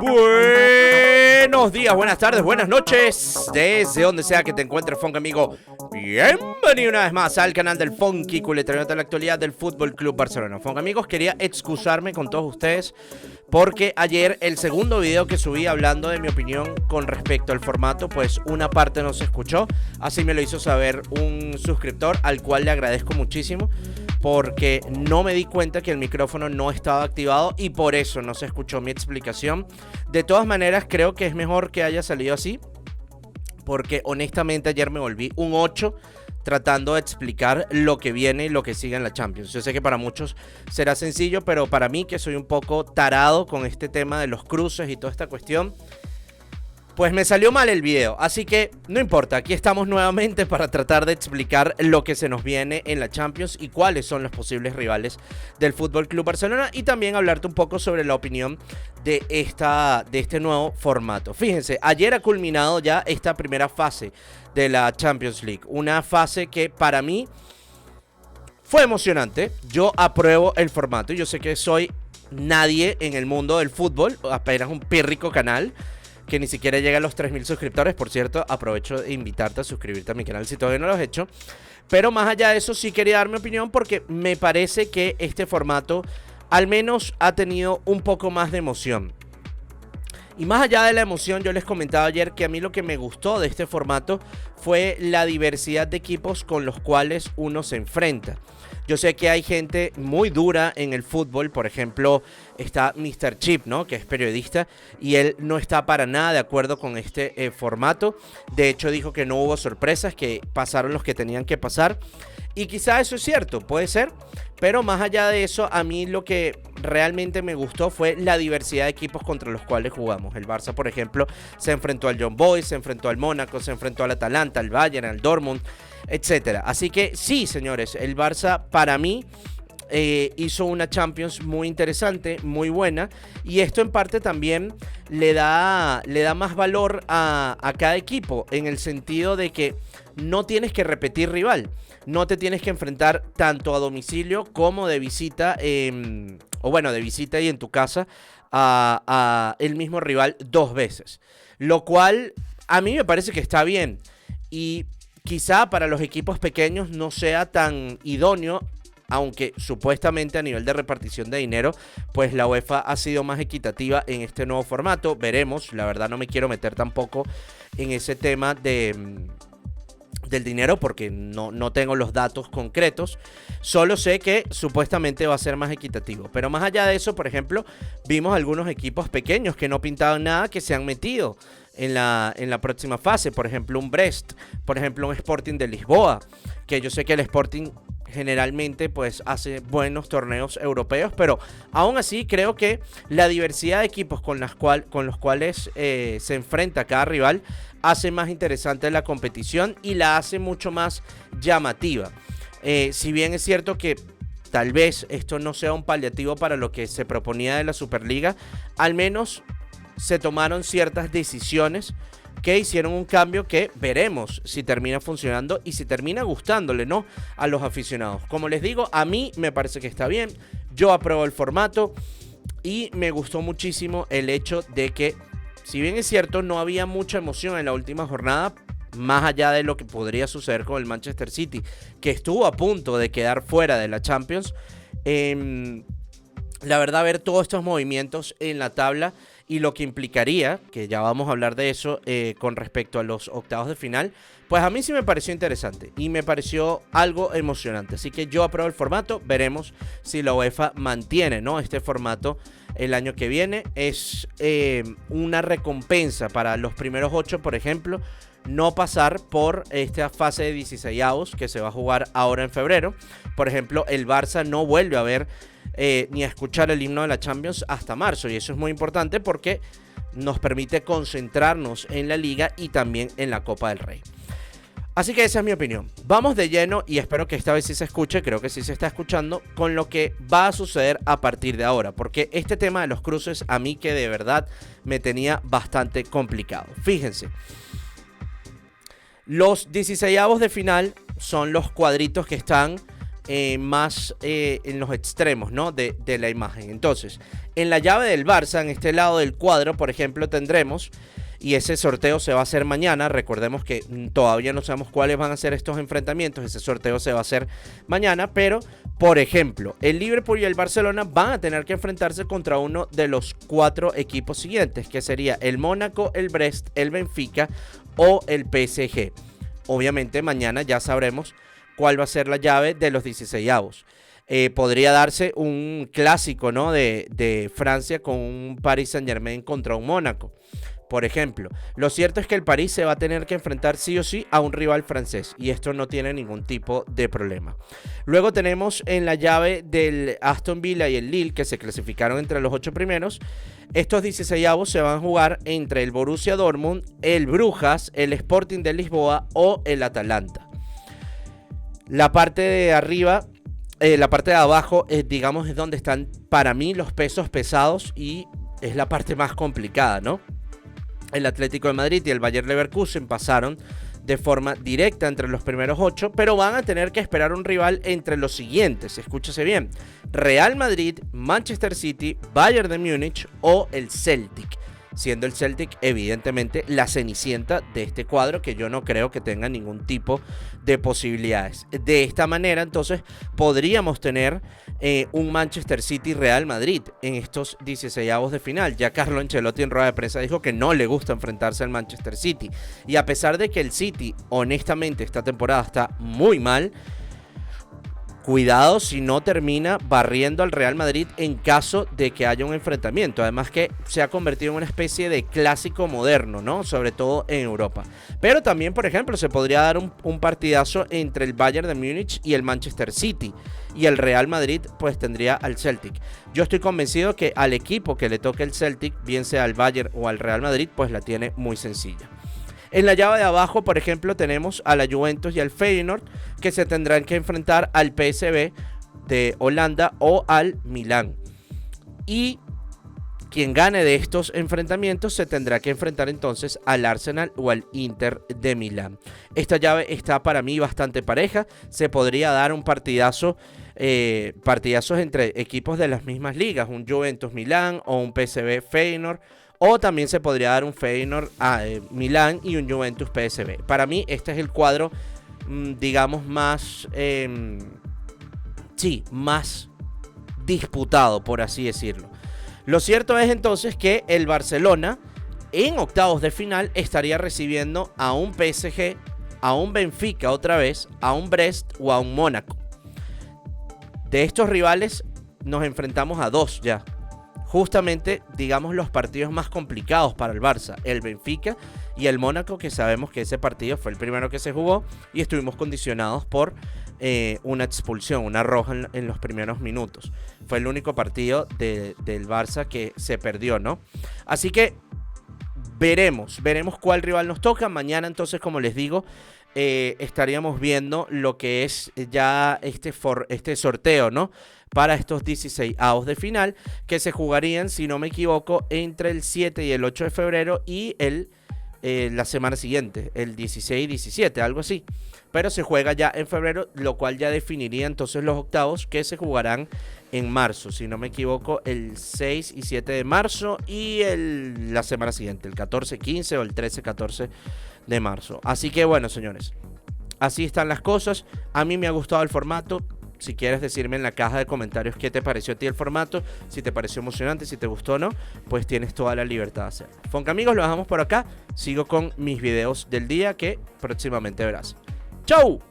Buenos días, buenas tardes, buenas noches, desde donde sea que te encuentres, Funk amigo. Bienvenido una vez más al canal del Funky Cool, trayéndote la actualidad del Fútbol Club Barcelona. Funk amigos, quería excusarme con todos ustedes porque ayer el segundo video que subí hablando de mi opinión con respecto al formato, pues una parte no se escuchó. Así me lo hizo saber un suscriptor al cual le agradezco muchísimo, porque no me di cuenta que el micrófono no estaba activado y por eso no se escuchó mi explicación. De todas maneras, creo que es mejor que haya salido así, porque honestamente ayer me volví un 8 tratando de explicar lo que viene y lo que sigue en la Champions. Yo sé que para muchos será sencillo, pero para mí, que soy un poco tarado con este tema de los cruces y toda esta cuestión, pues me salió mal el video, así que no importa, aquí estamos nuevamente para tratar de explicar lo que se nos viene en la Champions y cuáles son los posibles rivales del Fútbol Club Barcelona, y también hablarte un poco sobre la opinión de este nuevo formato. Fíjense, ayer ha culminado ya esta primera fase de la Champions League, una fase que para mí fue emocionante. Yo apruebo el formato y yo sé que soy nadie en el mundo del fútbol, apenas un pírrico canal que ni siquiera llega a los 3.000 suscriptores. Por cierto, aprovecho de invitarte a suscribirte a mi canal si todavía no lo has hecho. Pero más allá de eso, sí quería dar mi opinión porque me parece que este formato al menos ha tenido un poco más de emoción. Y más allá de la emoción, yo les comentaba ayer que a mí lo que me gustó de este formato fue la diversidad de equipos con los cuales uno se enfrenta. Yo sé que hay gente muy dura en el fútbol, por ejemplo, está Mr. Chip, ¿no?, que es periodista, y él no está para nada de acuerdo con este formato. De hecho, dijo que no hubo sorpresas, que pasaron los que tenían que pasar. Y quizá eso es cierto, puede ser, pero más allá de eso, a mí lo que realmente me gustó fue la diversidad de equipos contra los cuales jugamos. El Barça, por ejemplo, se enfrentó al Young Boys, se enfrentó al Mónaco, se enfrentó al Atalanta, al Bayern, al Dortmund, etcétera. Así que sí, señores, el Barça para mí hizo una Champions muy interesante, muy buena, y esto en parte también le da más valor a cada equipo, en el sentido de que no tienes que repetir rival, no te tienes que enfrentar tanto a domicilio como de visita, o bueno, de visita y en tu casa, a el mismo rival dos veces, lo cual a mí me parece que está bien, y quizá para los equipos pequeños no sea tan idóneo, aunque supuestamente a nivel de repartición de dinero, pues la UEFA ha sido más equitativa en este nuevo formato. Veremos, la verdad no me quiero meter tampoco en ese tema del dinero porque no tengo los datos concretos. Solo sé que supuestamente va a ser más equitativo. Pero más allá de eso, por ejemplo, vimos algunos equipos pequeños que no pintaban nada que se han metido en la próxima fase. Por ejemplo, un Brest, por ejemplo, un Sporting de Lisboa, que yo sé que el Sporting generalmente pues hace buenos torneos europeos, pero aún así creo que la diversidad de equipos con los cuales se enfrenta cada rival hace más interesante la competición y la hace mucho más llamativa. Si bien es cierto que tal vez esto no sea un paliativo para lo que se proponía de la Superliga, al menos se tomaron ciertas decisiones que hicieron un cambio que veremos si termina funcionando y si termina gustándole, ¿no?, a los aficionados. Como les digo, a mí me parece que está bien, yo apruebo el formato y me gustó muchísimo el hecho de que, si bien es cierto, no había mucha emoción en la última jornada, más allá de lo que podría suceder con el Manchester City, que estuvo a punto de quedar fuera de la Champions, la verdad, ver todos estos movimientos en la tabla y lo que implicaría, que ya vamos a hablar de eso con respecto a los octavos de final, pues a mí sí me pareció interesante y me pareció algo emocionante. Así que yo apruebo el formato, veremos si la UEFA mantiene, ¿no?, este formato el año que viene. Es una recompensa para los primeros 8, por ejemplo, no pasar por esta fase de 16avos que se va a jugar ahora en febrero. Por ejemplo, el Barça no vuelve a ver ni a escuchar el himno de la Champions hasta marzo, y eso es muy importante porque nos permite concentrarnos en la Liga y también en la Copa del Rey. Así que esa es mi opinión. Vamos de lleno, y espero que esta vez sí se escuche, creo que sí se está escuchando, con lo que va a suceder a partir de ahora, porque este tema de los cruces a mí que de verdad me tenía bastante complicado. Fíjense, los 16avos de final son los cuadritos que están más en los extremos, ¿no? de la imagen. Entonces, en la llave del Barça, en este lado del cuadro, por ejemplo, tendremos, y ese sorteo se va a hacer mañana. Recordemos que todavía no sabemos cuáles van a ser estos enfrentamientos. Ese sorteo se va a hacer mañana, pero, por ejemplo, el Liverpool y el Barcelona van a tener que enfrentarse contra uno de los 4 equipos siguientes, que sería el Mónaco, el Brest, el Benfica o el PSG. Obviamente mañana ya sabremos cuál va a ser la llave de los 16avos. Podría darse un clásico, ¿no? de Francia con un Paris Saint-Germain contra un Mónaco, por ejemplo. Lo cierto es que el París se va a tener que enfrentar sí o sí a un rival francés, y esto no tiene ningún tipo de problema. Luego tenemos en la llave del Aston Villa y el Lille, que se clasificaron entre los 8 primeros. Estos 16avos se van a jugar entre el Borussia Dortmund, el Brujas, el Sporting de Lisboa o el Atalanta. La parte de arriba, la parte de abajo, digamos, es donde están para mí los pesos pesados y es la parte más complicada, ¿no? El Atlético de Madrid y el Bayer Leverkusen pasaron de forma directa entre los primeros 8, pero van a tener que esperar un rival entre los siguientes. Escúchese bien: Real Madrid, Manchester City, Bayern de Múnich o el Celtic. Siendo el Celtic evidentemente la cenicienta de este cuadro, que yo no creo que tenga ningún tipo de posibilidades. De esta manera entonces podríamos tener un Manchester City Real Madrid en estos 16avos de final. Ya Carlo Ancelotti en rueda de prensa dijo que no le gusta enfrentarse al Manchester City, y a pesar de que el City honestamente esta temporada está muy mal, cuidado si no termina barriendo al Real Madrid en caso de que haya un enfrentamiento. Además que se ha convertido en una especie de clásico moderno, ¿no? Sobre todo en Europa. Pero también, por ejemplo, se podría dar un partidazo entre el Bayern de Múnich y el Manchester City. Y el Real Madrid pues tendría al Celtic. Yo estoy convencido que al equipo que le toque el Celtic, bien sea al Bayern o al Real Madrid, pues la tiene muy sencilla. En la llave de abajo, por ejemplo, tenemos a la Juventus y al Feyenoord, que se tendrán que enfrentar al PSV de Holanda o al Milán. Y quien gane de estos enfrentamientos se tendrá que enfrentar entonces al Arsenal o al Inter de Milán. Esta llave está para mí bastante pareja. Se podría dar un partidazos entre equipos de las mismas ligas, un Juventus Milán o un PSV Feyenoord. O también se podría dar un Feyenoord Milán y un Juventus PSV. Para mí este es el cuadro, digamos, más más disputado, por así decirlo. Lo cierto es entonces que el Barcelona en octavos de final estaría recibiendo a un PSG, a un Benfica otra vez, a un Brest o a un Mónaco. De estos rivales nos enfrentamos a 2 ya. Justamente, digamos, los partidos más complicados para el Barça, el Benfica y el Mónaco, que sabemos que ese partido fue el primero que se jugó y estuvimos condicionados por una expulsión, una roja en los primeros minutos. Fue el único partido del Barça que se perdió, ¿no? Así que veremos cuál rival nos toca. Mañana entonces, como les digo, estaríamos viendo lo que es ya este sorteo, ¿no? Para estos 16avos de final, que se jugarían, si no me equivoco, entre el 7 y el 8 de febrero y la semana siguiente, el 16 y 17, algo así. Pero se juega ya en febrero, lo cual ya definiría entonces los octavos, que se jugarán en marzo, si no me equivoco, el 6 y 7 de marzo y la semana siguiente, el 14, 15 o el 13, 14 de marzo. Así que bueno, señores, así están las cosas. A mí me ha gustado el formato. Si quieres decirme en la caja de comentarios qué te pareció a ti el formato, si te pareció emocionante, si te gustó o no, pues tienes toda la libertad de hacerlo. Fonca amigos, lo dejamos por acá. Sigo con mis videos del día que próximamente verás. ¡Chau!